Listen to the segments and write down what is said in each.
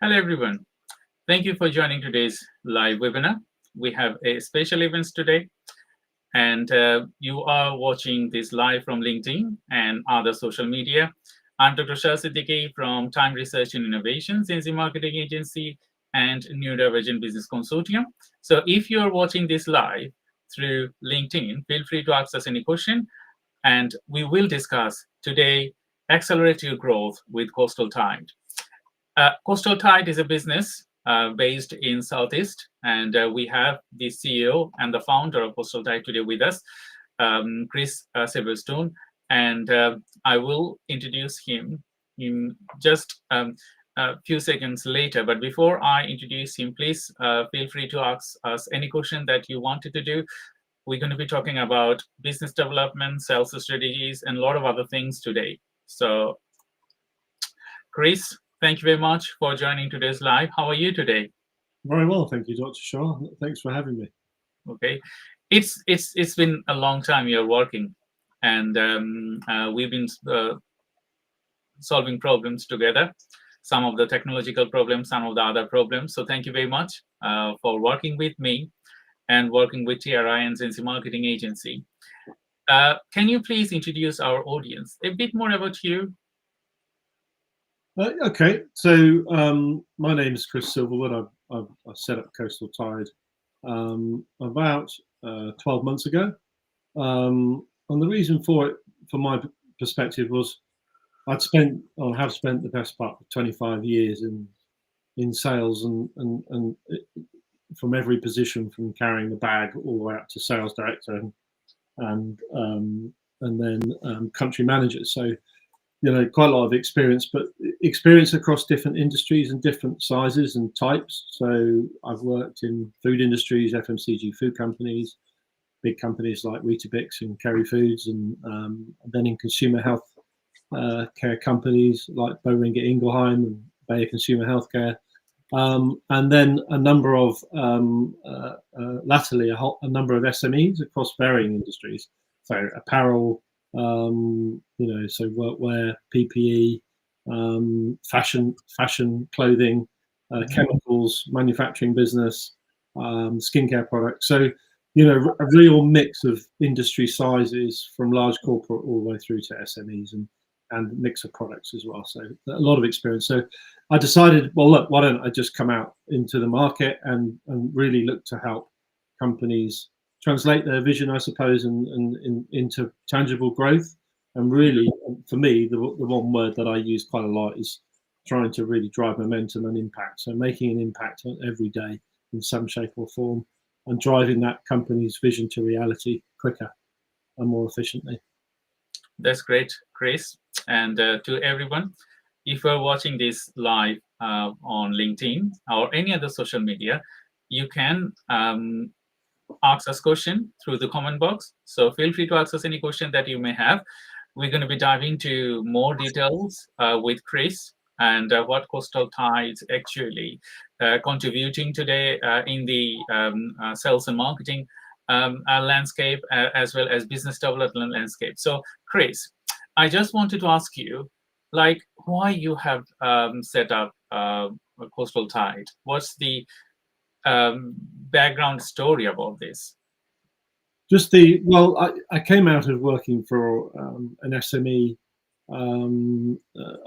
Hello, everyone. Thank you for joining today's live webinar. We have a special event today, and you are watching this live from LinkedIn and other social media. I'm Dr. Shah Siddiqui from Time Research and Innovation, 𝐄𝐯 Marketing Agency, and Neurodivergent Business Consortium. So if you are watching this live through LinkedIn, feel free to ask us any question, and we will discuss today accelerate your growth with Coastal Tide. Coastal Tide is a business based in Southeast, and we have the CEO and the founder of Coastal Tide today with us, Chris Silverstone, and I will introduce him in just a few seconds later. But before I introduce him, please feel free to ask us any question that you wanted to do. We're going to be talking about business development, sales strategies, and a lot of other things today. So, Chris, thank you very much for joining today's live. How are you today? Very well, thank you, Dr. Shah. Thanks for having me. Okay, it's been a long time you're working, and we've been solving problems together. Some of the technological problems, some of the other problems. So thank you very much for working with me and working with TRI and 𝐶𝐶 Marketing Agency. Can you please introduce our audience a bit more about you? Okay, so my name is Chris Silverwood. I set up Coastal Tide about 12 months ago. And the reason for it, from my perspective, was have spent the best part of 25 years in sales and from every position, from carrying the bag all the way up to sales director and then country manager. So, you know, quite a lot of experience, but experience across different industries and different sizes and types. So I've worked in food industries, FMCG food companies, big companies like Weetabix and Kerry Foods, and then in consumer health care companies like Boehringer Ingelheim and Bayer Consumer Healthcare. And then a number of, latterly, a number of SMEs across varying industries. So apparel, you know, so workwear, PPE, fashion, clothing, chemicals, manufacturing business, skincare products. So, you know, a real mix of industry sizes from large corporate all the way through to SMEs and mix of products as well. So a lot of experience. So I decided, well, look, why don't I just come out into the market and really look to help companies translate their vision, I suppose, and into tangible growth. And really, for me, the one word that I use quite a lot is trying to really drive momentum and impact. So making an impact every day in some shape or form, and driving that company's vision to reality quicker and more efficiently. That's great, Chris. And to everyone, if you're watching this live on LinkedIn or any other social media, you can ask us question through the comment box. So feel free to ask us any question that you may have. We're going to be diving into more details with Chris and what Coastal Tide's actually contributing today in the sales and marketing landscape, as well as business development landscape. So Chris, I just wanted to ask you, like, why you have set up Coastal Tide? What's the background story about this? I came out of working for an SME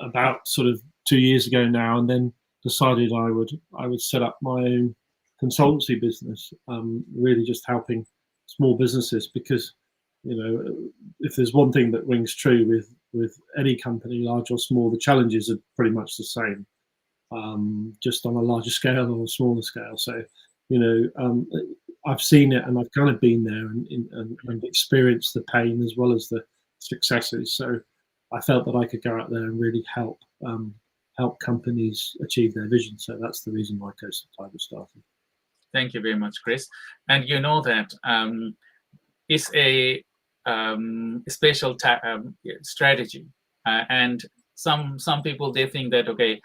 about sort of 2 years ago now, and then decided I would set up my own consultancy business, really just helping small businesses, because, you know, if there's one thing that rings true with any company, large or small, the challenges are pretty much the same, just on a larger scale or a smaller scale. So, you know, I've seen it, and I've kind of been there and experienced the pain as well as the successes. So I felt that I could go out there and really help companies achieve their vision. So that's the reason why Coastal Tide was started. Thank you very much, Chris. And you know that it's a special strategy, and some people, they think that, okay,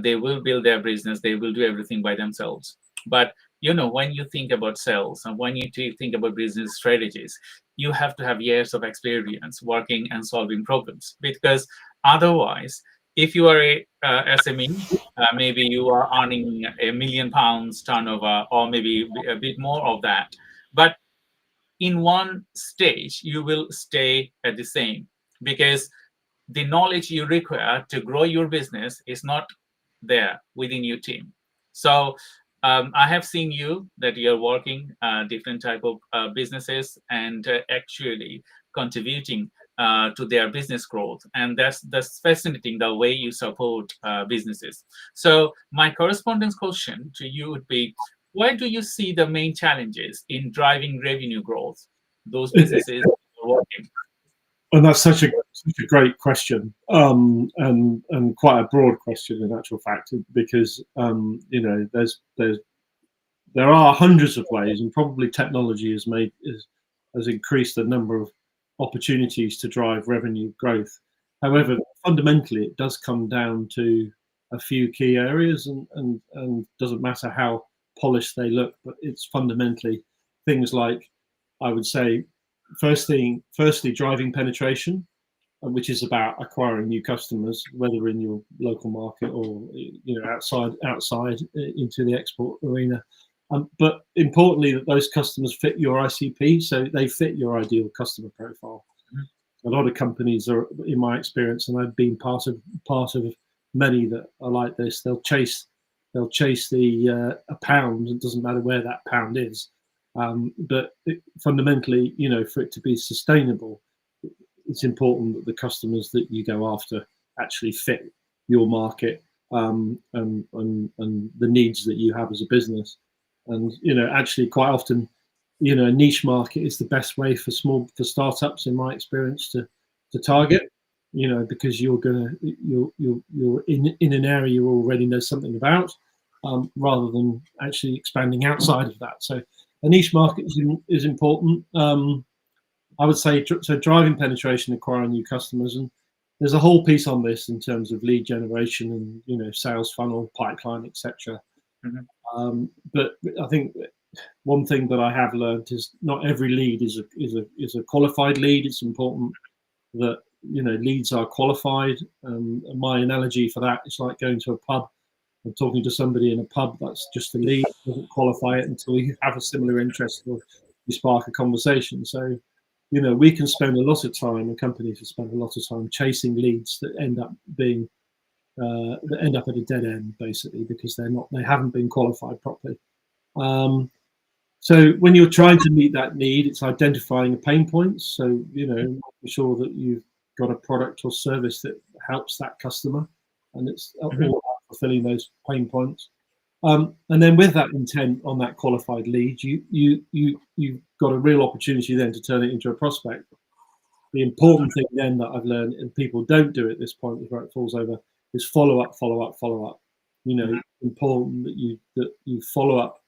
they will build their business, they will do everything by themselves. But you know, when you think about sales and when you think about business strategies, you have to have years of experience working and solving problems, because otherwise if you are a SME, maybe you are earning £1 million turnover, or maybe a bit more of that. But in one stage, you will stay at the same, because the knowledge you require to grow your business is not there within your team. So I have seen you that you're working different type of businesses, and actually contributing to their business growth, and that's fascinating, the way you support businesses. So my correspondence question to you would be, where do you see the main challenges in driving revenue growth, those businesses are working? And that's such a great question, and quite a broad question in actual fact, because you know, there are hundreds of ways, and probably technology has increased the number of opportunities to drive revenue growth. However, fundamentally, it does come down to a few key areas, and doesn't matter how polished they look, but it's fundamentally things like, I would say, firstly driving penetration, which is about acquiring new customers, whether in your local market or, you know, outside into the export arena. But importantly, that those customers fit your ICP, so they fit your ideal customer profile. A lot of companies are, in my experience, and I've been part of many that are like this. They'll chase the a pound. It doesn't matter where that pound is, but fundamentally, you know, for it to be sustainable, it's important that the customers that you go after actually fit your market, and the needs that you have as a business. And, you know, actually quite often, you know, a niche market is the best way for startups, in my experience, to target, you know, because you're in an area you already know something about, rather than actually expanding outside of that. So a niche market is important. I would say, so driving penetration, acquiring new customers, and there's a whole piece on this in terms of lead generation and, you know, sales funnel, pipeline, etc. But I think one thing that I have learned is not every lead is a qualified lead. It's important that, you know, leads are qualified. And my analogy for that is like going to a pub and talking to somebody in a pub. That's just a lead, doesn't qualify it until you have a similar interest or you spark a conversation. So, you know, we can spend a lot of time, and companies can spend a lot of time chasing leads that end up at a dead end, basically, because they haven't been qualified properly. So when you're trying to meet that need, it's identifying the pain points. So, you know, making sure that you've got a product or service that helps that customer, and it's all about fulfilling those pain points. And then with that intent on that qualified lead, you've got a real opportunity then to turn it into a prospect. The important thing then that I've learned, and people don't do at this point, is where it falls over, is follow up. You know, important that you follow up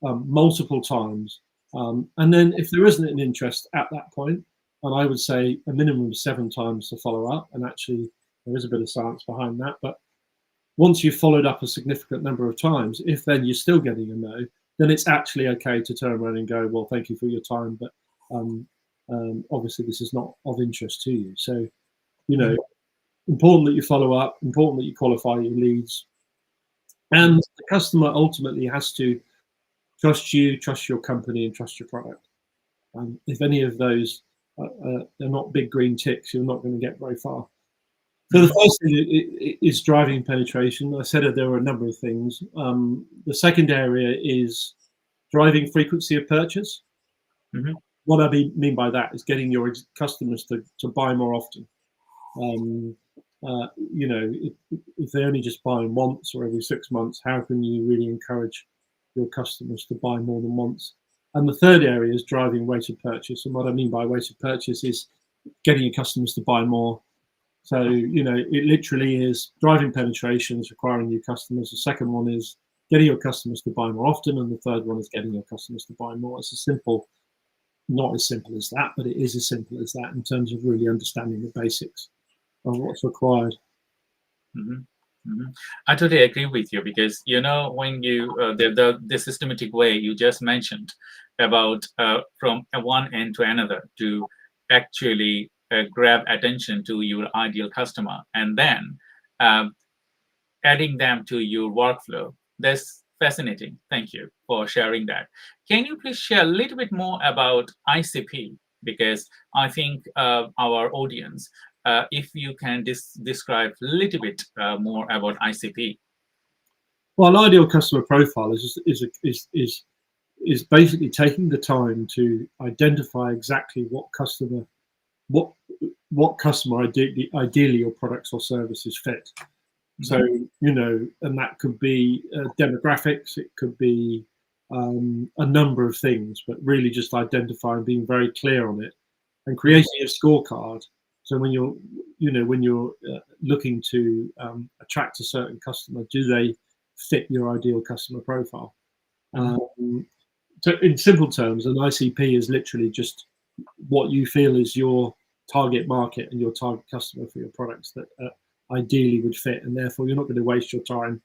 multiple times, and then if there isn't an interest at that point, and I would say a minimum of 7 times to follow up, and actually there is a bit of science behind that, but once you've followed up a significant number of times, if then you're still getting a no, then it's actually okay to turn around and go, well, thank you for your time, but obviously this is not of interest to you. So, you know, important that you follow up, important that you qualify your leads, and the customer ultimately has to trust you, trust your company, and trust your product. If any of those are not big green ticks, you're not going to get very far. So the first thing is driving penetration. I said there are a number of things. The second area is driving frequency of purchase. What I mean by that is getting your customers to buy more often. You know, if they're only just buying once or every 6 months, how can you really encourage your customers to buy more than once? And the third area is driving rate of purchase. And what I mean by rate of purchase is getting your customers to buy more. So, you know, it literally is driving penetrations, acquiring new customers. The second one is getting your customers to buy more often. And the third one is getting your customers to buy more. It's not as simple as that, but it is as simple as that in terms of really understanding the basics of what's required. I totally agree with you, because, you know, when you the systematic way you just mentioned about from one end to another to actually grab attention to your ideal customer, and then adding them to your workflow. That's fascinating. Thank you for sharing that. Can you please share a little bit more about ICP? Because I think our audience, if you can describe a little bit more about ICP. Well, an ideal customer profile is basically taking the time to identify exactly what customer ideally your products or services fit. So, and that could be demographics, it could be a number of things, but really just identifying, being very clear on it, and creating a scorecard. So when you're looking to attract a certain customer, do they fit your ideal customer profile? So in simple terms, an ICP is literally just what you feel is your target market and your target customer for your products that ideally would fit, and therefore you're not going to waste your time,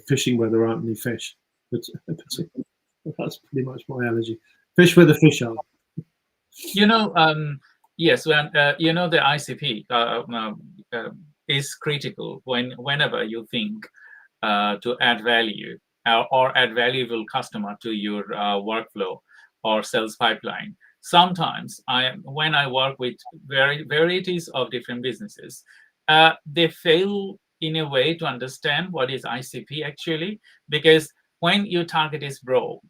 fishing where there aren't any fish. But that's pretty much my analogy. Fish where the fish are. Yes, when the ICP is critical whenever you think to add value or add valuable customer to your workflow or sales pipeline. Sometimes when I work with varieties of different businesses, they fail in a way to understand what is ICP actually, because when your target is broad,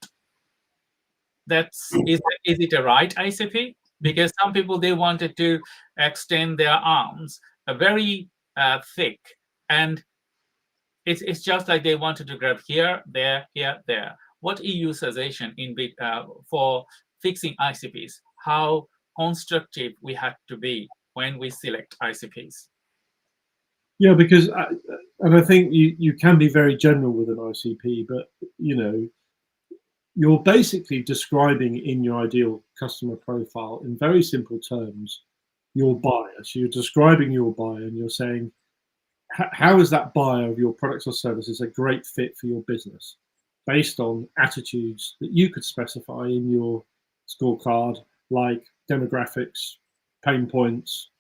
is it a right ICP? Because some people, they wanted to extend their arms very thick, and it's just like they wanted to grab here, there, here, there. What is your suggestion for fixing ICPs? How constructive we have to be when we select ICPs? Yeah, because and I think you can be very general with an ICP, but you're basically describing in your ideal customer profile in very simple terms your buyer. So you're describing your buyer and you're saying, how is that buyer of your products or services a great fit for your business based on attitudes that you could specify in your scorecard, like demographics, pain points,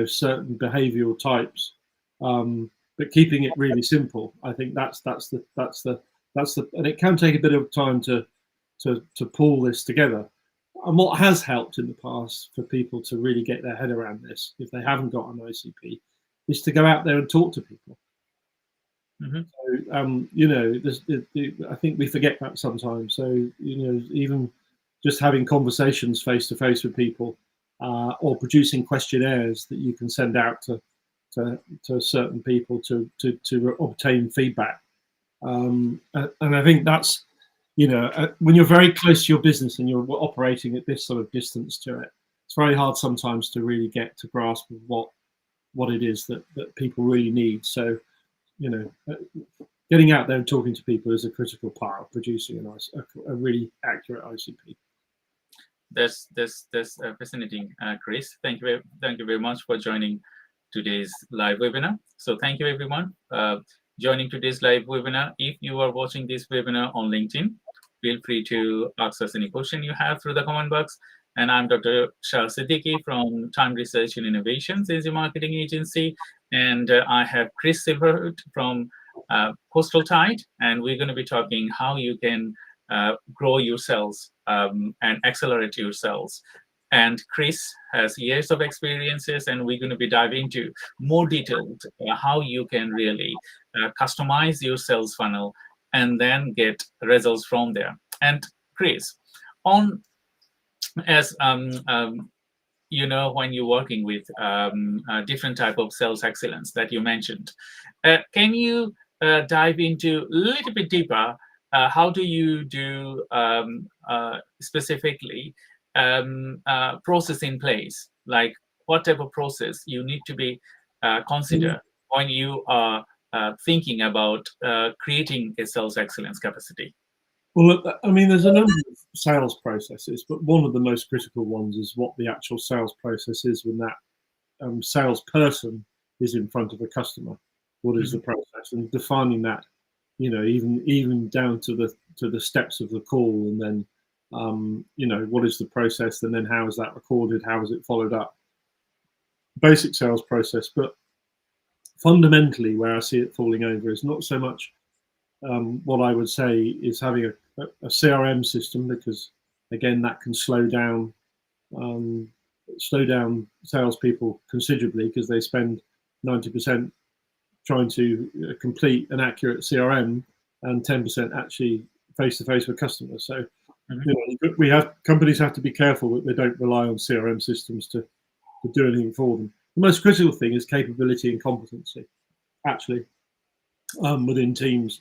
certain behavioral types, but keeping it really simple. I think that's the and it can take a bit of time to pull this together. And what has helped in the past for people to really get their head around this, if they haven't got an ICP, is to go out there and talk to people. So, I think we forget that sometimes. So, even just having conversations face to face with people, or producing questionnaires that you can send out to certain people to obtain feedback. And I think that's, when you're very close to your business and you're operating at this sort of distance to it, it's very hard sometimes to really get to grasp of what it is that people really need. So, getting out there and talking to people is a critical part of producing a really accurate ICP. That's fascinating, Chris. Thank you very much for joining today's live webinar. So thank you everyone joining today's live webinar. If you are watching this webinar on LinkedIn, feel free to ask us any question you have through the comment box. And I'm Dr. Shah Siddiqui from Time Research and Innovations as a marketing agency. And I have Chris Silverwood from Coastal Tide. And we're going to be talking how you can grow your sales and accelerate your sales. And Chris has years of experiences, and we're going to be diving into more detailed how you can really customize your sales funnel and then get results from there. And Chris, when you're working with different type of sales excellence that you mentioned, can you dive into a little bit deeper? How do you do specifically process in place? Like what type of process you need to be consider when you are thinking about creating a sales excellence capacity? Well, I mean, there's a number of sales processes, but one of the most critical ones is what the actual sales process is when that salesperson is in front of a customer. What is the process, and defining that, even down to the steps of the call, and then what is the process, and then how is that recorded, how is it followed up? Basic sales process. But fundamentally, where I see it falling over is not so much what I would say is having a CRM system, because again that can slow down salespeople considerably, because they spend 90% trying to complete an accurate CRM and 10% actually face to face with customers. So companies have to be careful that they don't rely on CRM systems to do anything for them. The most critical thing is capability and competency, actually, within teams.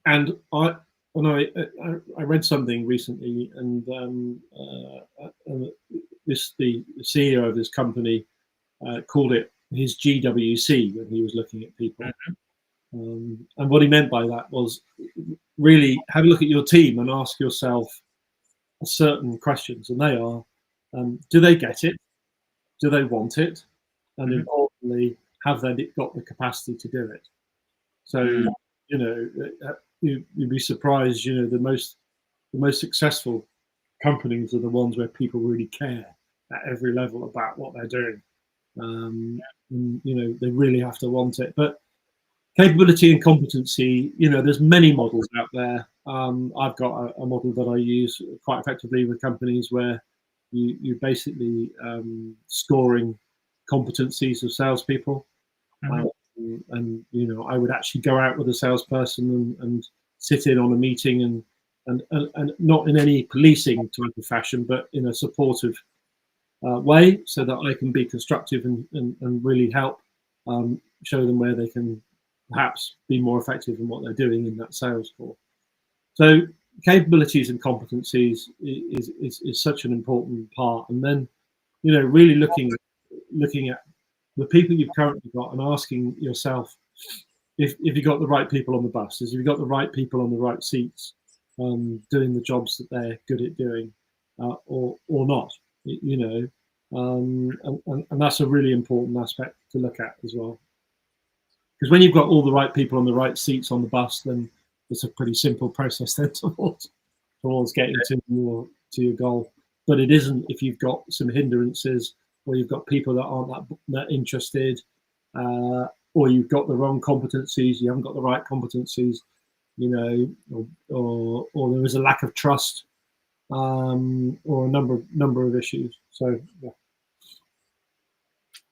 And I read something recently, and the CEO of this company called it his GWC when he was looking at people. And what he meant by that was really have a look at your team and ask yourself certain questions, and they are: do they get it? Do they want it? And importantly, have they got the capacity to do it? So you'd be surprised. The most successful companies are the ones where people really care at every level about what they're doing. And, they really have to want it. But capability and competency, there's many models out there. I've got a model that I use quite effectively with companies where you basically scoring competencies of salespeople. And I would actually go out with a salesperson and sit in on a meeting and not in any policing type of fashion, but in a supportive way, so that I can be constructive and really help show them where they can perhaps be more effective in what they're doing in that sales call. So capabilities and competencies is such an important part. And then, really looking at the people you've currently got and asking yourself if you've got the right people on the bus, if you've got the right people on the right seats, doing the jobs that they're good at doing, or not, and that's a really important aspect to look at as well. Because when you've got all the right people on the right seats on the bus, then it's a pretty simple process then towards getting to your goal. But it isn't if you've got some hindrances, or you've got people that aren't that interested, or you've got the wrong competencies, you haven't got the right competencies, or there is a lack of trust, or a number of issues. So yeah.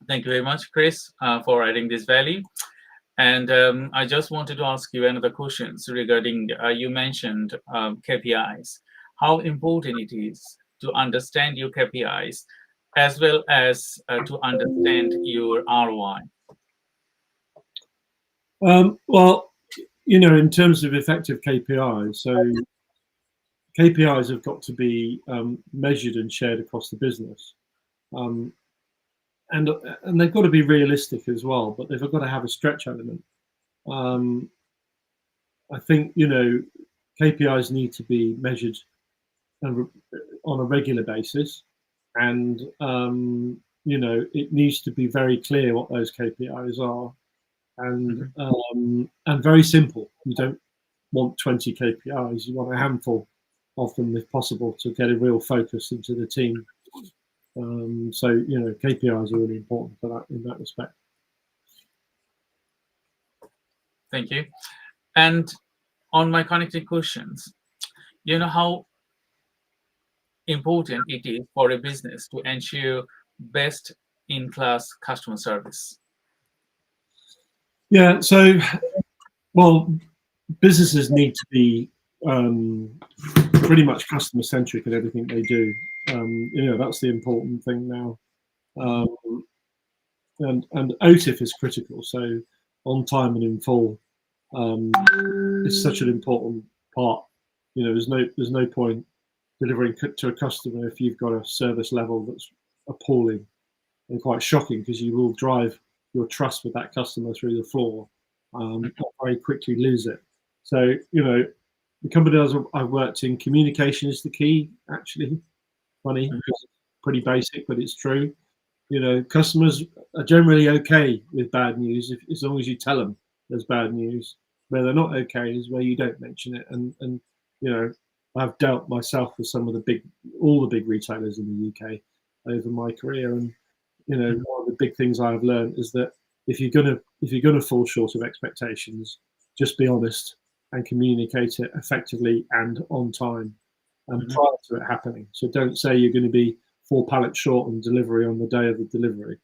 Thank you very much, Chris, for adding this value. And I just wanted to ask you another question regarding, you mentioned KPIs, how important it is to understand your KPIs as well as to understand your ROI. Well, in terms of effective KPIs, so KPIs have got to be measured and shared across the business. And they've got to be realistic as well, but they've got to have a stretch element. I think KPIs need to be measured on a regular basis, and it needs to be very clear what those KPIs are, and very simple. You don't want 20 KPIs; you want a handful of them if possible to get a real focus into the team. So KPIs are really important for that in that respect. Thank you. And on my connected questions, how important it is for a business to ensure best in class customer service. Yeah, so businesses need to be pretty much customer centric in everything they do. That's the important thing now. And OTIF is critical. So on time and in full is such an important part. There's no point delivering to a customer if you've got a service level that's appalling and quite shocking, because you will drive your trust with that customer through the floor, and very quickly lose it. So the companies I've worked in, communication is the key. Actually, funny, because it's pretty basic, but it's true. Customers are generally okay with bad news as long as you tell them there's bad news. Where they're not okay is where you don't mention it. And I've dealt myself with all the big retailers in the UK over my career, and one of the big things I've learned is that if you're gonna fall short of expectations, just be honest and communicate it effectively and on time and prior to it happening. So don't say you're going to be 4 pallets short on delivery on the day of the delivery.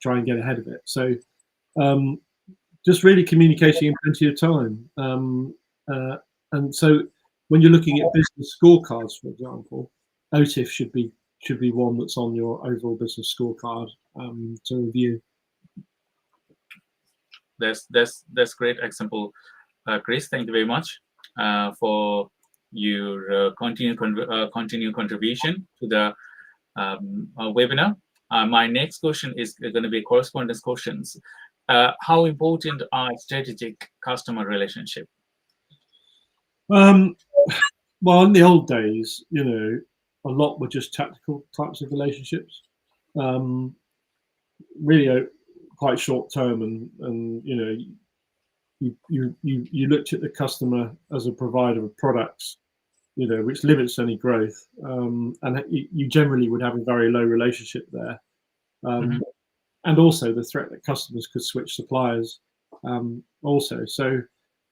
Try and get ahead of it. So just really communicating in plenty of time. And so when you're looking at business scorecards, for example, OTIF should be one that's on your overall business scorecard to review. That's great example, Chris. Thank you very much for your continued contribution to the webinar. My next question is going to be correspondence questions. How important are strategic customer relationship? Well, in the old days, a lot were just tactical types of relationships, really quite short term, and you looked at the customer as a provider of products, which limits any growth, and you generally would have a very low relationship there, and also the threat that customers could switch suppliers, also. So,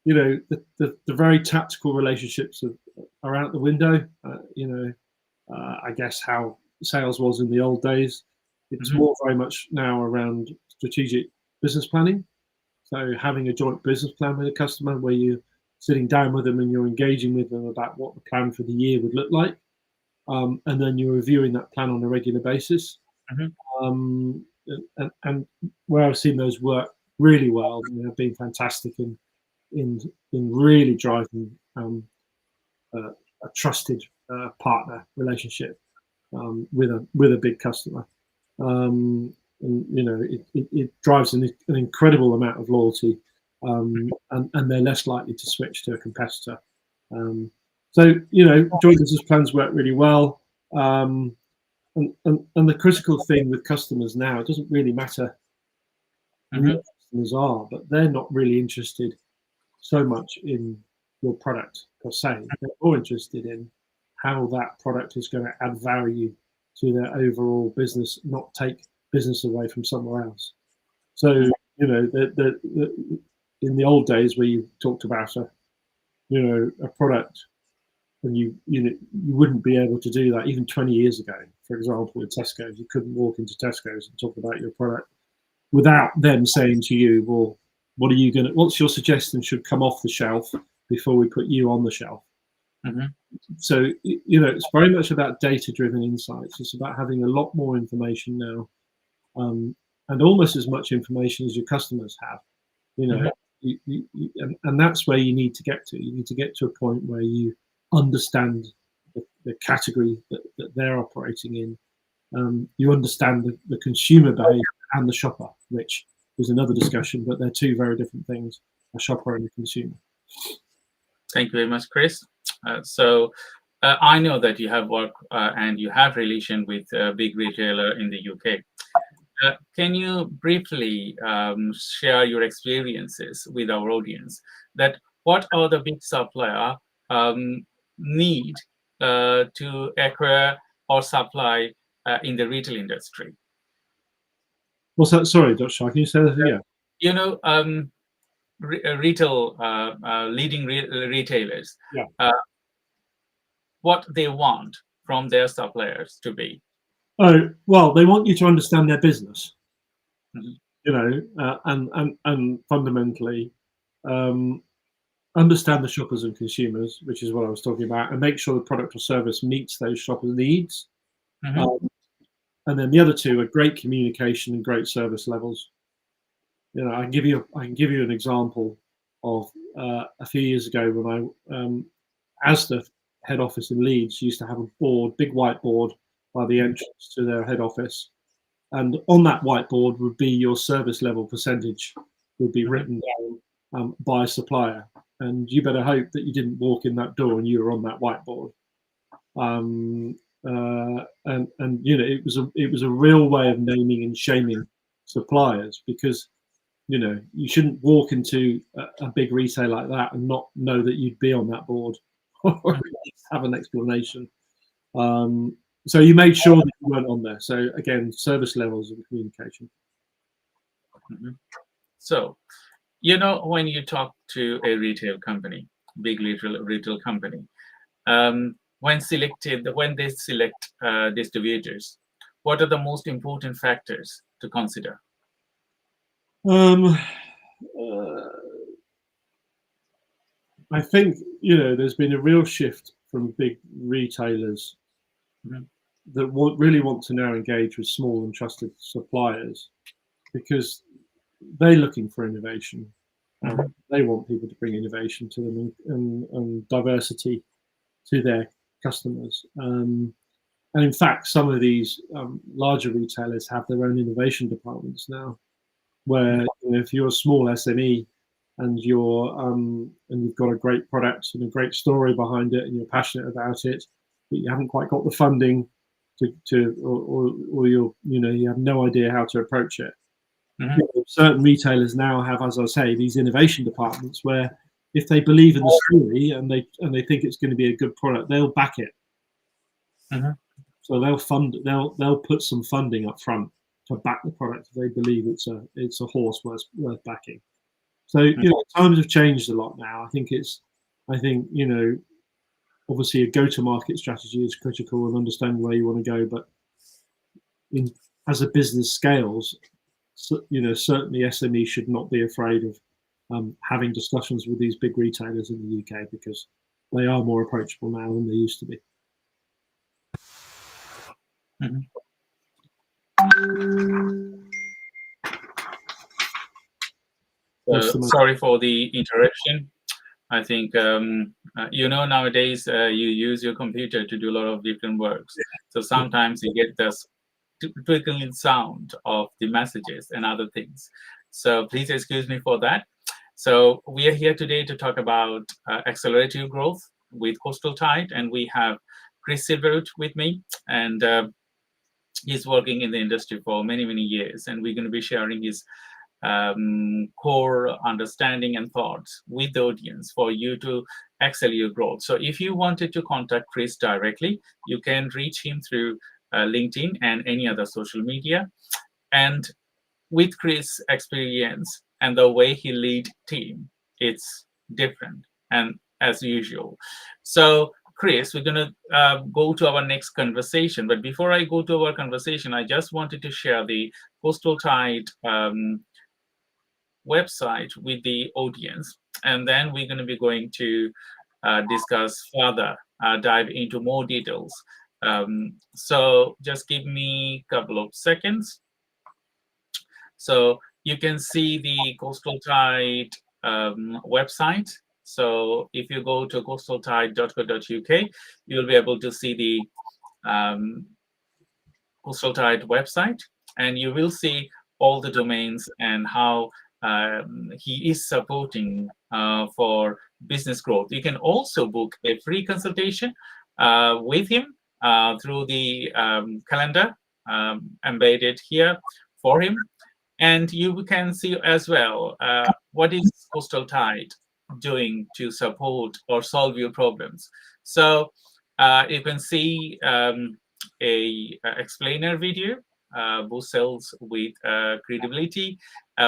the very tactical relationships are out the window. I guess how sales was in the old days. It's more very much now around strategic business planning. So having a joint business plan with a customer where you're sitting down with them and you're engaging with them about what the plan for the year would look like. And then you're reviewing that plan on a regular basis. And where I've seen those work really well, have been fantastic in really driving a trusted partner relationship with a big customer. And it drives an incredible amount of loyalty, and they're less likely to switch to a competitor. So joint business plans work really well. And the critical thing with customers now, it doesn't really matter who customers are, but they're not really interested so much in your product per se. They're more interested in how that product is going to add value to their overall business, not take business away from somewhere else. So in the old days where you talked about a product, and you wouldn't be able to do that even 20 years ago. For example, with Tesco's, you couldn't walk into Tesco's and talk about your product without them saying to you, well, what's your suggestion should come off the shelf before we put you on the shelf? So it's very much about data-driven insights. It's about having a lot more information now, and almost as much information as your customers have. And that's where you need to get to. You need to get to a point where you understand the category that they're operating in. You understand the consumer behavior and the shopper, which is another discussion, but they're two very different things, a shopper and a consumer. Thank you very much, Chris. So I know that you have worked and you have relation with a big retailer in the UK. Can you briefly share your experiences with our audience? That what are the big supplier need to acquire or supply in the retail industry? What's that? Sorry, Dr. Shah, can you say that again? Retail leading retailers. Yeah. What they want from their suppliers to be. Oh, well, they want you to understand their business, and fundamentally understand the shoppers and consumers, which is what I was talking about, and make sure the product or service meets those shoppers' needs. And then the other two are great communication and great service levels. I can give you an example of a few years ago when I, as the head office in Leeds, used to have a big whiteboard by the entrance to their head office, and on that whiteboard would be your service level percentage would be written down by a supplier, and you better hope that you didn't walk in that door and you were on that whiteboard. It was a real way of naming and shaming suppliers, because you shouldn't walk into a big retail like that and not know that you'd be on that board or have an explanation. So you made sure that you weren't on there. So again, service levels and communication. Mhm. So, when you talk to a retail company, big retail company, when they select distributors, what are the most important factors to consider? Um, I think there's been a real shift from big retailers Mhm. that really want to now engage with small and trusted suppliers because they're looking for innovation. Mhm. They want people to bring innovation to them and diversity to their customers. And in fact, some of these larger retailers have their own innovation departments now, where if you're a small SME and you've got a great product and a great story behind it and you're passionate about it, but you haven't quite got the funding or you have no idea how to approach it. Mhm. Certain retailers now have, as I say, these innovation departments where if they believe in the story and they think it's going to be a good product, they'll back it. Mhm. So they'll put some funding up front to back the product if they believe it's a horse worth backing. So times have changed a lot now. I think obviously a go-to-market strategy is critical and understanding where you want to go, but as a business scales, certainly SME should not be afraid of having discussions with these big retailers in the UK because they are more approachable now than they used to be. Mhm. Sorry for the interruption. I think nowadays you use your computer to do a lot of different works. So sometimes you get this twinkling sound of the messages and other things. So please excuse me for that. So we are here today to talk about accelerative growth with Coastal Tide, and we have Chris Silverwood with me, and he's working in the industry for many, many years, and we're going to be sharing his core understanding and thoughts with the audience for you to excel your growth. So if you wanted to contact Chris directly, you can reach him through LinkedIn and any other social media. And with Chris' experience and the way he lead team, it's different and as usual. So Chris, we're going to go to our next conversation. But before I go to our conversation, I just wanted to share the Coastal Tide website with the audience, and then we're going to be going to discuss further, dive into more details. So just give me a couple of seconds. So you can see the Coastal Tide website. So if you go to coastaltide.co.uk, you'll be able to see the Coastal Tide website, and you will see all the domains and how he is supporting for business growth. You can also book a free consultation with him through the calendar embedded here for him. And you can see as well what is Coastal Tide doing to support or solve your problems. So you can see a explainer video, boost sales with credibility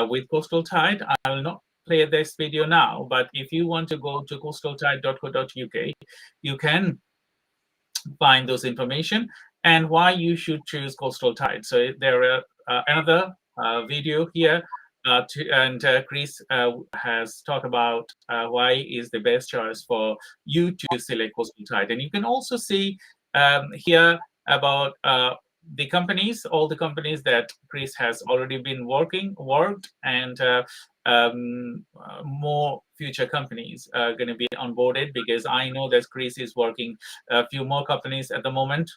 with Coastal Tide. I will not play this video now, but if you want to go to coastaltide.co.uk, you can find those information and why you should choose Coastal Tide. So there are another video here, and Chris has talked about why is the best choice for you to select Coastal Tide. And you can also see here about the companies, all the companies that Chris has already been worked, and more future companies are going to be onboarded, because I know that Chris is working a few more companies at the moment.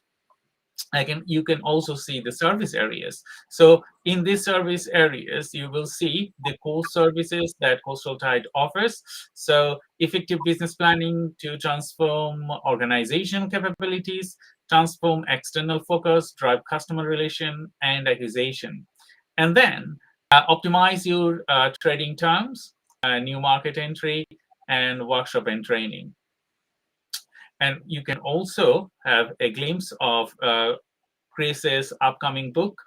You can also see the service areas. So in these service areas, you will see the core services that Coastal Tide offers. So effective business planning to transform organization capabilities, transform external focus, drive customer relation and acquisition, and then optimize your trading terms, new market entry, and workshop and training. And you can also have a glimpse of Chris's upcoming book,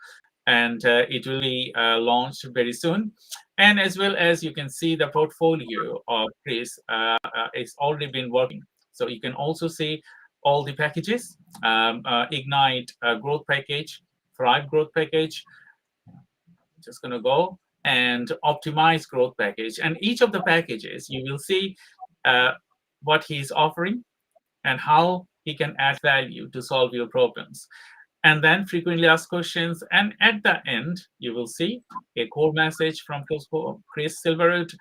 and it will be launched very soon. And as well as you can see the portfolio of Chris it's already been working. So you can also see all the packages, Ignite growth package, Thrive growth package, just going to go, and optimize growth package. And each of the packages, you will see what he's offering and how he can add value to solve your problems. And then frequently asked questions. And at the end, you will see a core message from Chris Silverwood.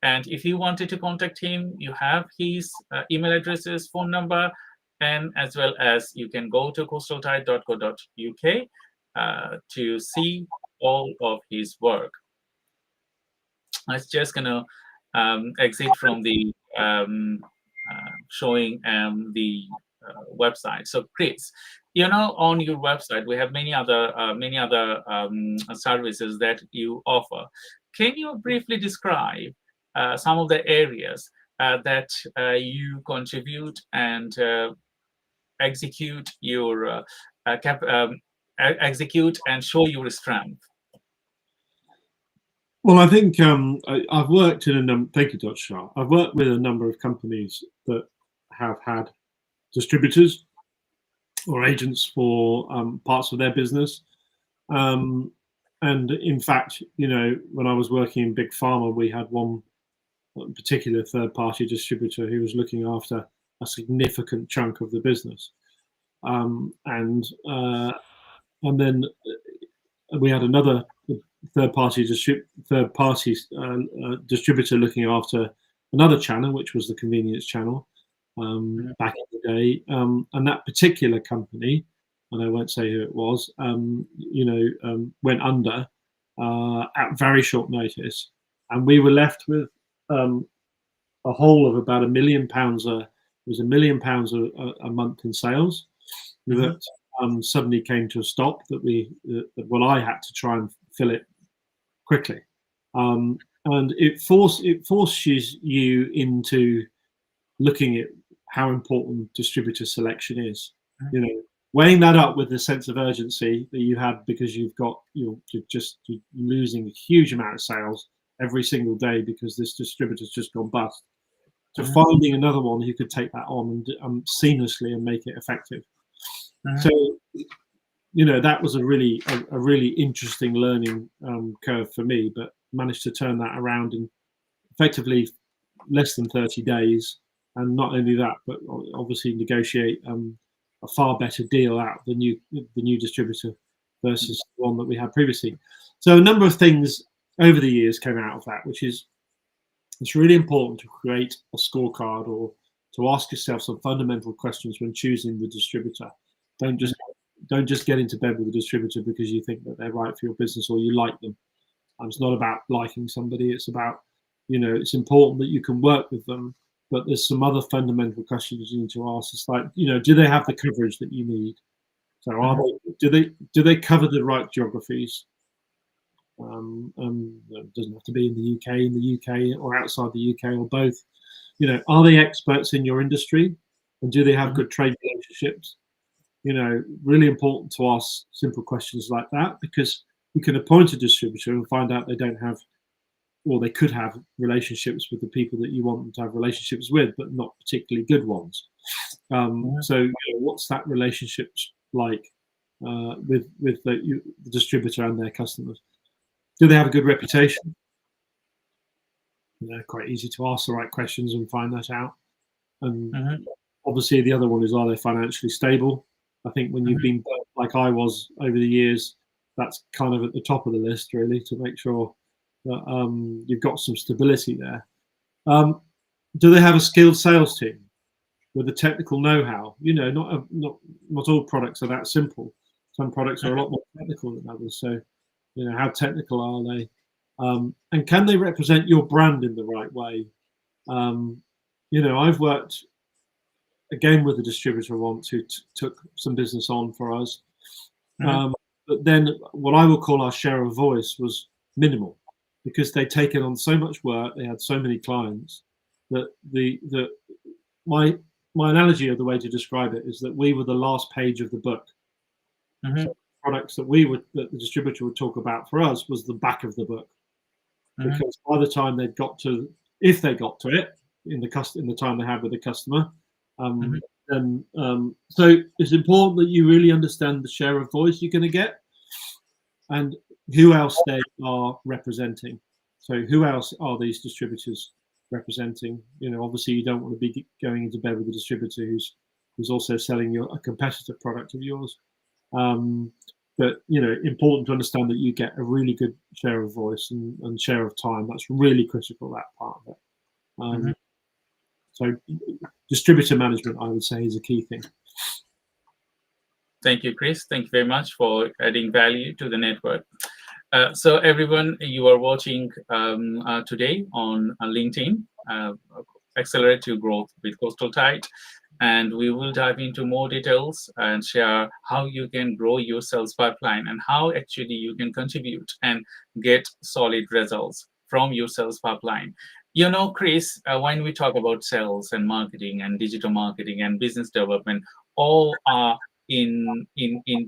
And if you wanted to contact him, you have his email addresses, phone number, and as well as you can go to coastaltide.co.uk to see all of his work. I'm just going to exit from the showing the website. So Chris, on your website, we have many other services that you offer. Can you briefly describe some of the areas that you contribute and execute your execute and show your strength? Well, I think I've worked in a number. Thank you, Dr. Shah. I've worked with a number of companies that have had distributors or agents for parts of their business. And in fact, when I was working in Big Pharma, we had one particular third-party distributor who was looking after a significant chunk of the business. And then we had another third-party distributor looking after another channel, which was the convenience channel back in the day. And that particular company, and I won't say who it was, went under at very short notice, and we were left with a hole of about £1 million. It was £1 million a month in sales that suddenly came to a stop. That I had to try and fill it quickly, and it forces you into looking at how important distributor selection is. Weighing that up with the sense of urgency that you had because you're losing a huge amount of sales every single day because this distributor's just gone bust, to finding another one who could take that on and seamlessly and make it effective. So that was a really interesting learning curve for me, but managed to turn that around in effectively less than 30 days. And not only that, but obviously negotiate a far better deal out the new distributor versus the one that we had previously. So a number of things over the years came out of that, which is it's really important to create a scorecard or to ask yourself some fundamental questions when choosing the distributor. Don't just get into bed with a distributor because you think that they're right for your business or you like them. It's not about liking somebody. It's about, it's important that you can work with them, but there's some other fundamental questions you need to ask. It's like, do they have the coverage that you need? So do they cover the right geographies? It doesn't have to be in the UK or outside the UK or both. Are they experts in your industry, and do they have good trade relationships? Really important to ask simple questions like that, because you can appoint a distributor and find out they don't have, or they could have relationships with the people that you want them to have relationships with, but not particularly good ones. So what's that relationship like with the distributor and their customers? Do they have a good reputation? Quite easy to ask the right questions and find that out. And obviously the other one is, are they financially stable? I think when you've been like I was over the years, that's kind of at the top of the list, really, to make sure that you've got some stability there. Do they have a skilled sales team with the technical know-how? Not all products are that simple. Some products are a lot more technical than others. So, how technical are they? And can they represent your brand in the right way? I've worked again with a distributor once who took some business on for us. But then what I will call our share of voice was minimal, because they'd taken on so much work, they had so many clients that my analogy of the way to describe it is that we were the last page of the book. So products that the distributor would talk about for us was the back of the book, because by the time if they got to it in the time they had with the customer, then so it's important that you really understand the share of voice you're going to get and who else they are representing. So who else are these distributors representing? Obviously you don't want to be going into bed with a distributor who's also selling a competitor product of yours. But important to understand that you get a really good share of voice and share of time. That's really critical, that part of it. So distributor management, I would say, is a key thing. Thank you, Chris. Thank you very much for adding value to the network. So everyone, you are watching today on LinkedIn, Accelerate Your Growth with Coastal Tide. And we will dive into more details and share how you can grow your sales pipeline and how actually you can contribute and get solid results from your sales pipeline. Chris, when we talk about sales and marketing and digital marketing and business development, all are in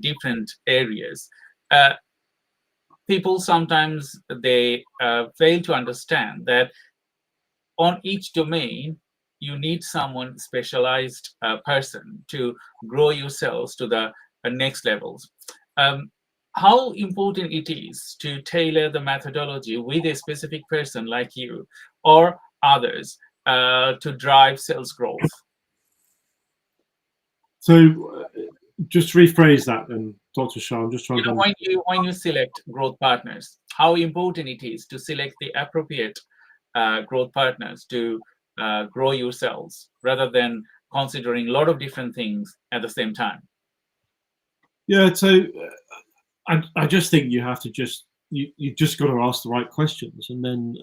different areas. People sometimes they fail to understand that on each domain, you need someone specialized person to grow your sales to the next levels. How important it is to tailor the methodology with a specific person like you or others to drive sales growth? So just rephrase that then, Dr. Shah. I'm just trying to... When you select growth partners, how important it is to select the appropriate growth partners to grow your sales rather than considering a lot of different things at the same time. Yeah, so I just think you have to you just got to ask the right questions, and then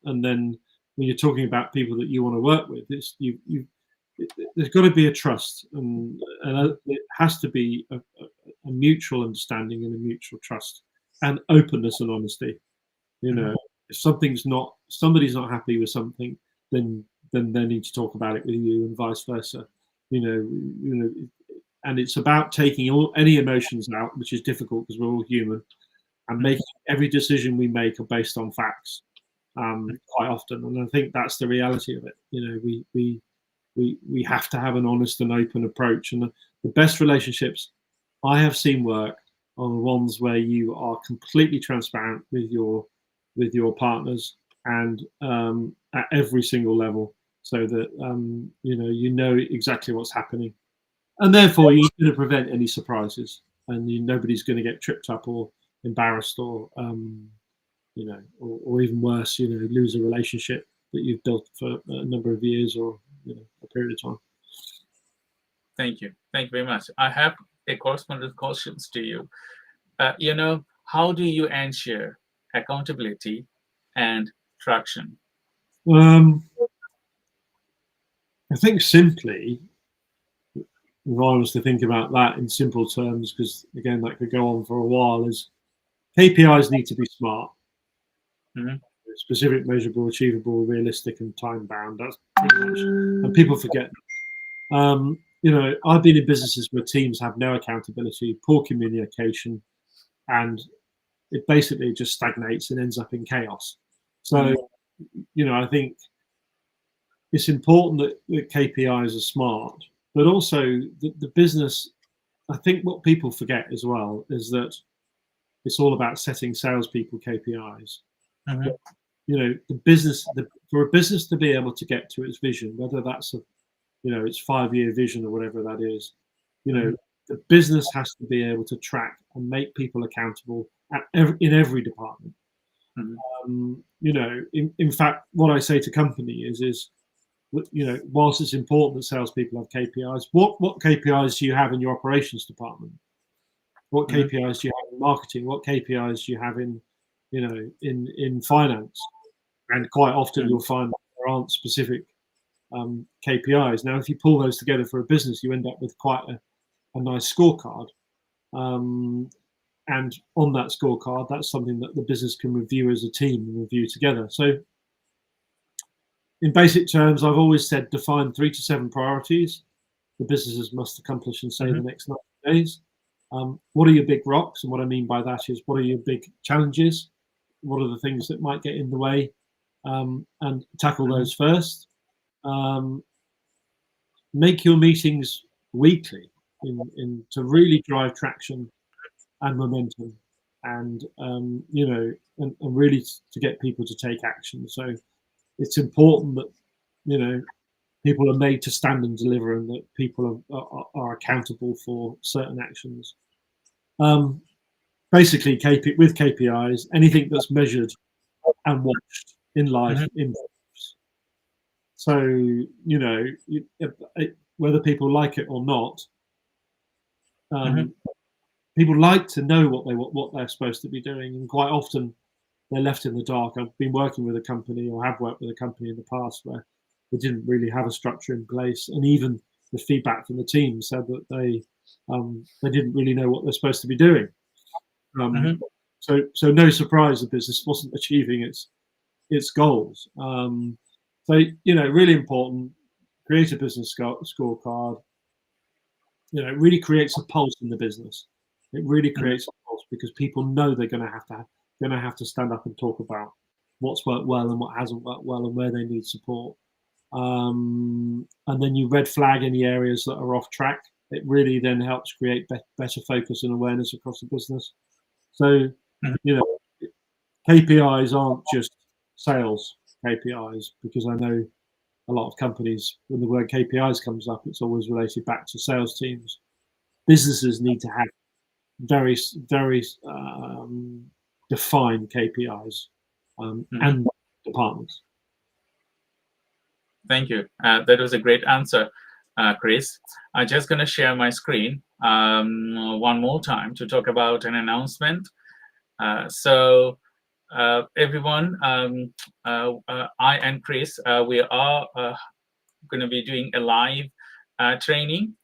when you're talking about people that you want to work with, there's got to be a trust, and it has to be a mutual understanding and a mutual trust and openness and honesty. If somebody's not happy with something, then they need to talk about it with you, and vice versa. And it's about taking any emotions out, which is difficult because we're all human, and making every decision we make are based on facts quite often. And I think that's the reality of it. We have to have an honest and open approach. And the best relationships I have seen work are the ones where you are completely transparent with your partners and at every single level, so that you know exactly what's happening, and therefore you're going to prevent any surprises, and nobody's going to get tripped up or embarrassed or or even worse, lose a relationship that you've built for a number of years or a period of time. Thank you very much. I have a correspondent questions to you. How do you ensure accountability and traction? I think simply, if I was to think about that in simple terms, because again that could go on for a while, is KPIs need to be smart. Specific, measurable, achievable, realistic, and time bound. That's pretty much, and people forget. I've been in businesses where teams have no accountability, poor communication, and it basically just stagnates and ends up in chaos. So, I think it's important that the KPIs are smart, but also the business. I think what people forget as well is that it's all about setting salespeople KPIs. The business, for a business to be able to get to its vision, whether that's its 5-year vision or whatever that is, the business has to be able to track and make people accountable in every department. In fact, what I say to companies is, whilst it's important that salespeople have KPIs, what KPIs do you have in your operations department? What KPIs do you have in marketing? What KPIs do you have in finance? And quite often you'll find that there aren't specific KPIs. Now, if you pull those together for a business, you end up with quite a nice scorecard. And on that scorecard, that's something that the business can review as a team and review together. So in basic terms, I've always said define 3 to 7 priorities the businesses must accomplish in, say, the next 90 days. What are your big rocks? And what I mean by that is, what are your big challenges? What are the things that might get in the way? And tackle those first. Make your meetings weekly to really drive traction and momentum, and and really to get people to take action. So it's important that people are made to stand and deliver, and that people are accountable for certain actions. Basically, with KPIs, anything that's measured and watched in life improves. So whether people like it or not, people like to know what they're supposed to be doing, and quite often they're left in the dark. I've been working with a company, or have worked with a company in the past, where they didn't really have a structure in place, and even the feedback from the team said that they didn't really know what they're supposed to be doing. So no surprise the business wasn't achieving its goals. So really important. Create a business scorecard. It really creates a pulse in the business. It really creates a pulse, because people know they're going to have to stand up and talk about what's worked well and what hasn't worked well, and where they need support. And then you red flag any areas that are off track. It really then helps create better focus and awareness across the business. So KPIs aren't just sales KPIs, because I know a lot of companies, when the word KPIs comes up, it's always related back to sales teams. Businesses need to have very defined KPIs and departments. Thank you. That was a great answer, Chris. I'm just going to share my screen one more time to talk about an announcement. So everyone, I and Chris, we are going to be doing a live training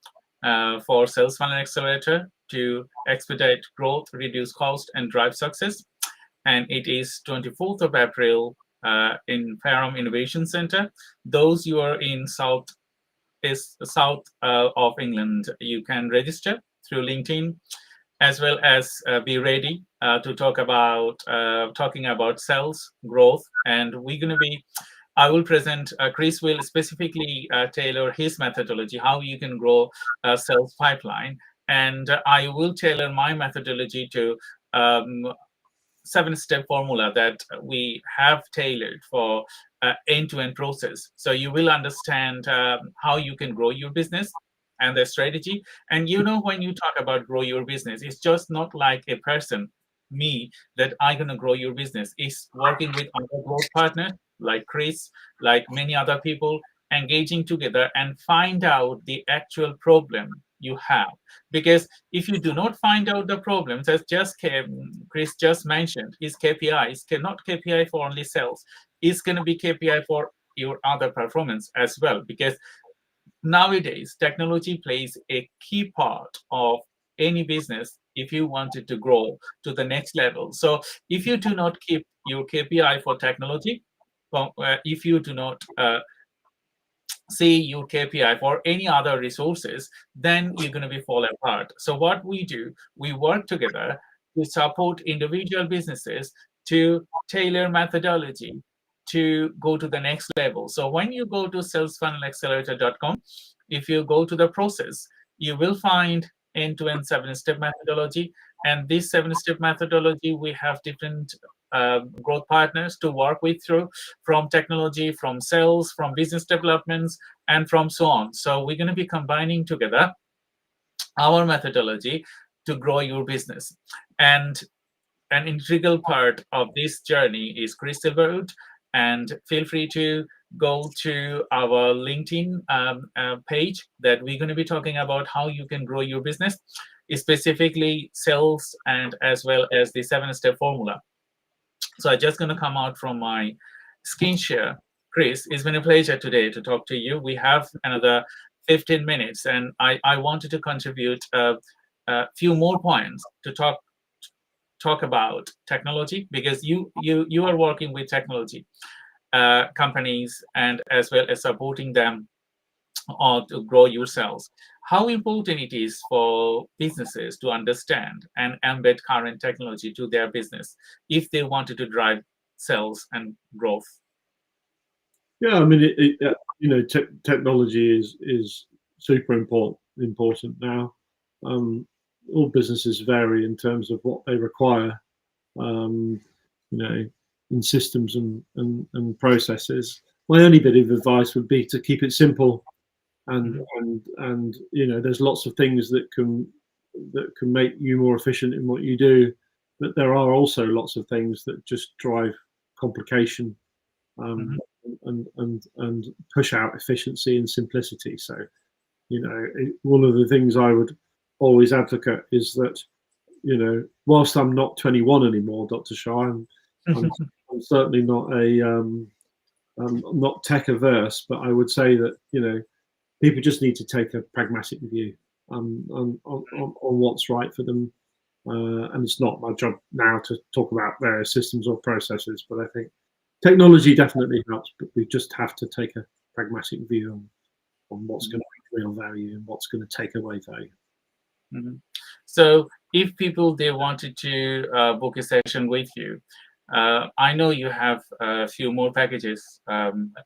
for Sales Funnel Accelerator to expedite growth, reduce cost, and drive success. And it is 24th of April in Fairham Innovation Center. Those you are in south of England, you can register through LinkedIn, as well as be ready to talking about sales growth. And we're going to be, I will present, Chris will specifically tailor his methodology, how you can grow a sales pipeline. And I will tailor my methodology to 7-step formula that we have tailored for end-to-end process. So you will understand how you can grow your business and the strategy. And when you talk about grow your business, it's just not like a person, me, that I'm going to grow your business. It's working with other growth partners like Chris, like many other people, engaging together and find out the actual problem you have. Because if you do not find out the problems, as Chris just mentioned, is KPI. It's not KPI for only sales. It's going to be KPI for your other performance as well. Because nowadays, technology plays a key part of any business if you want it to grow to the next level. So if you do not keep your KPI for technology, if you do not see your KPI for any other resources, then you're going to be fall apart. So what we do, we work together to support individual businesses to tailor methodology to go to the next level. So when you go to salesfunnelaccelerator.com, if you go to the process, you will find end-to-end 7-step methodology. And this 7-step methodology, we have different growth partners to work with through, from technology, from sales, from business developments, and from so on. So we're going to be combining together our methodology to grow your business. And an integral part of this journey is Chris Silverwood. And feel free to go to our LinkedIn page that we're going to be talking about how you can grow your business, specifically sales, and as well as the 7-step formula. So I'm just going to come out from my screen share. Chris, it's been a pleasure today to talk to you. We have another 15 minutes, and I wanted to contribute a few more points to talk about technology, because you are working with technology companies, and as well as supporting them or to grow your sales, how important it is for businesses to understand and embed current technology to their business if they wanted to drive sales and growth. Yeah, I mean, technology is super important now. All businesses vary in terms of what they require, in systems and processes. My only bit of advice would be to keep it simple, and there's lots of things that can make you more efficient in what you do, but there are also lots of things that just drive complication. And push out efficiency and simplicity. So, one of the things I would always advocate is that, whilst I'm not 21 anymore, Dr. Shah, I'm certainly not not tech averse, but I would say that people just need to take a pragmatic view on what's right for them. And it's not my job now to talk about various systems or processes, but I think technology definitely helps, but we just have to take a pragmatic view on what's going to make real value and what's going to take away value. So if people, they wanted to book a session with you, I know you have a few more packages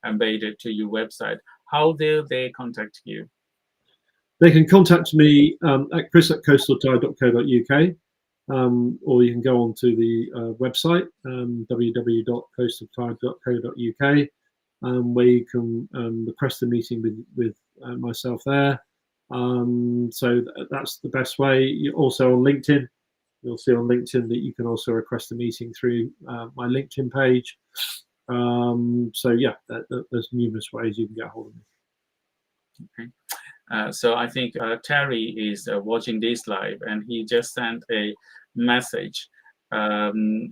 embedded to your website. How do they contact you? They can contact me at chris@coastaltide.co.uk. Or you can go onto the website, www.coastaltide.co.uk, where you can request a meeting with myself there. So that's the best way. Also on LinkedIn, you'll see on LinkedIn that you can also request a meeting through my LinkedIn page. So yeah, there's numerous ways you can get hold of me. Okay. So I think Terry is watching this live, and he just sent a message. Okay,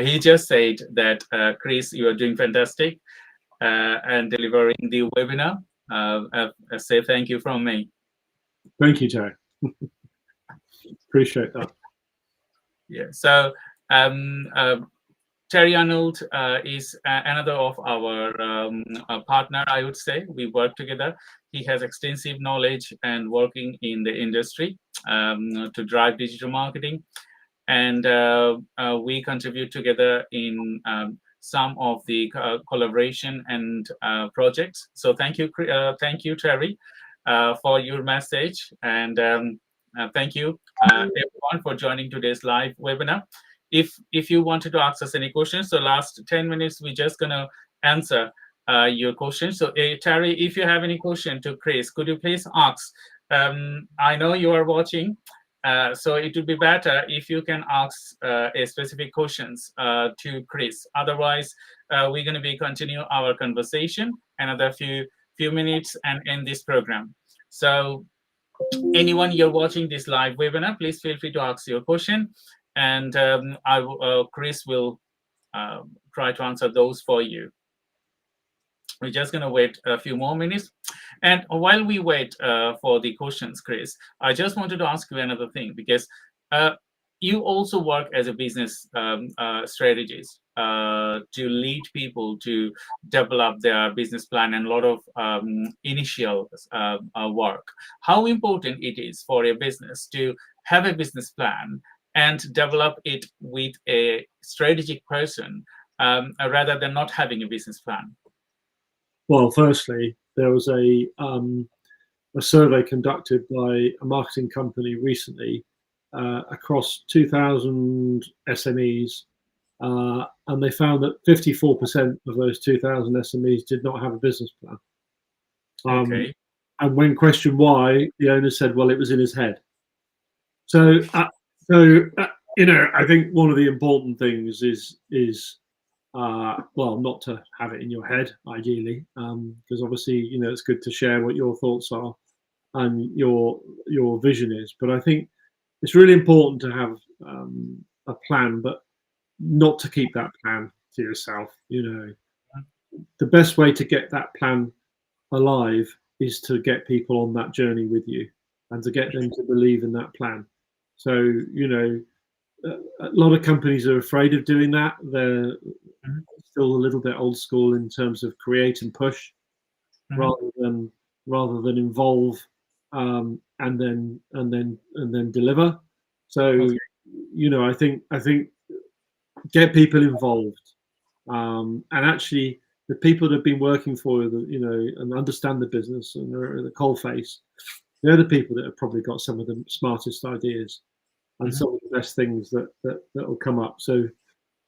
he just said that, Chris, you are doing fantastic and delivering the webinar. Say thank you from me. Thank you, Terry. Appreciate that. Yeah. So Terry Arnold is another of our partner, I would say. We work together. He has extensive knowledge and working in the industry to drive digital marketing. And we contribute together in some of the collaboration and projects. So thank you, Terry, for your message. And thank you, everyone, for joining today's live webinar. If you wanted to ask us any questions, so last 10 minutes, we're just going to answer your questions. So Terry, if you have any question to Chris, could you please ask? I know you are watching, so it would be better if you can ask a specific questions to Chris. Otherwise, we're going to be continue our conversation another few minutes and end this program. So anyone you're watching this live webinar, please feel free to ask your question. And Chris will try to answer those for you. We're just going to wait a few more minutes. And while we wait for the questions, Chris, I just wanted to ask you another thing, because you also work as a business strategist to lead people to develop their business plan and a lot of initial work. How important it is for a business to have a business plan and develop it with a strategic person rather than not having a business plan? Well, firstly, there was a survey conducted by a marketing company recently across 2,000 SMEs, and they found that 54% of those 2,000 SMEs did not have a business plan. Okay. And when questioned why, the owner said, "Well, it was in his head." So, I think one of the important things is well, not to have it in your head, ideally, because obviously, it's good to share what your thoughts are and your vision is. But I think it's really important to have a plan, but not to keep that plan to yourself. The best way to get that plan alive is to get people on that journey with you and to get them to believe in that plan. So, a lot of companies are afraid of doing that. They're still a little bit old school in terms of create and push, Mhm. rather than involve, and then deliver. So, Okay. you know, I think get people involved, and actually the people that have been working for you, you know, and understand the business and are the coal face, they're the people that have probably got some of the smartest ideas and Mhm. some of the best things that will come up. So,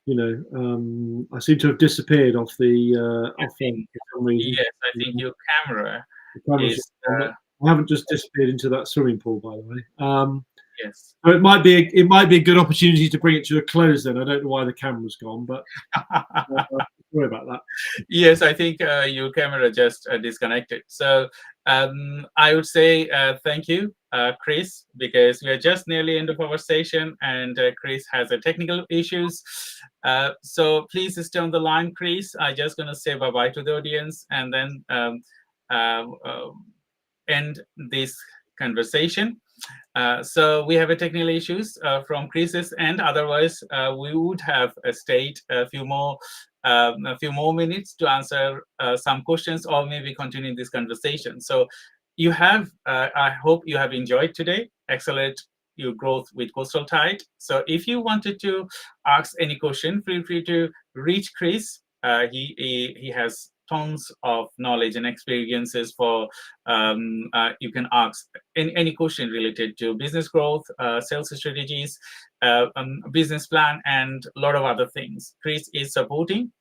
you know, I seem to have disappeared off the I off there think, for some reason. yes, I think your camera The camera's is, just on, but I haven't just disappeared into that swimming pool, by the way. yes. So it might be a good opportunity to bring it to a close. Then I don't know why the camera's gone, but sorry about that. Yes, I think your camera just disconnected. So I would say thank you, Chris, because we are just nearly end of our session, and Chris has a technical issues. So please stay on the line, Chris. I'm just going to say bye-bye to the audience, and then uh, uh, end this conversation. So we have a technical issues from Chris's end. Otherwise, we would have stayed a few more minutes to answer some questions, or maybe continue this conversation. So you have, I hope you have enjoyed today. Accelerate your growth with Coastal Tide. So if you wanted to ask any question, feel free to reach Chris. He has tons of knowledge and experiences for you can ask any question related to business growth, sales strategies, business plan, and a lot of other things. Chris is supporting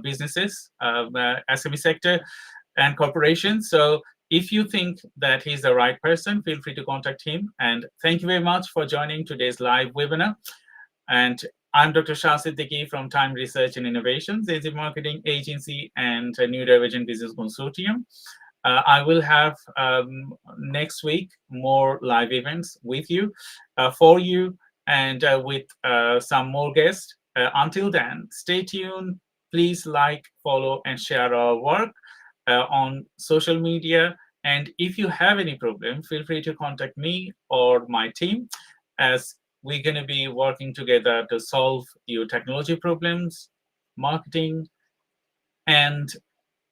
businesses, SME sector, and corporations. So if you think that he's the right person, feel free to contact him. And thank you very much for joining today's live webinar. And I'm Dr. Shah Siddiqui from Time Research and Innovations, 𝐄𝐯𝐞 Marketing Agency, and a New Divergent Business Consortium. I will have next week more live events with you, for you, and with some more guests. Until then, stay tuned. Please like, follow, and share our work on social media. And if you have any problem, feel free to contact me or my team, as we're going to be working together to solve your technology problems, marketing, and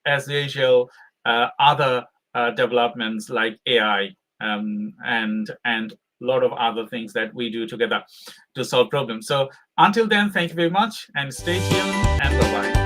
as usual, other developments like AI, and a lot of other things that we do together to solve problems. So until then, thank you very much, and stay tuned, and bye-bye.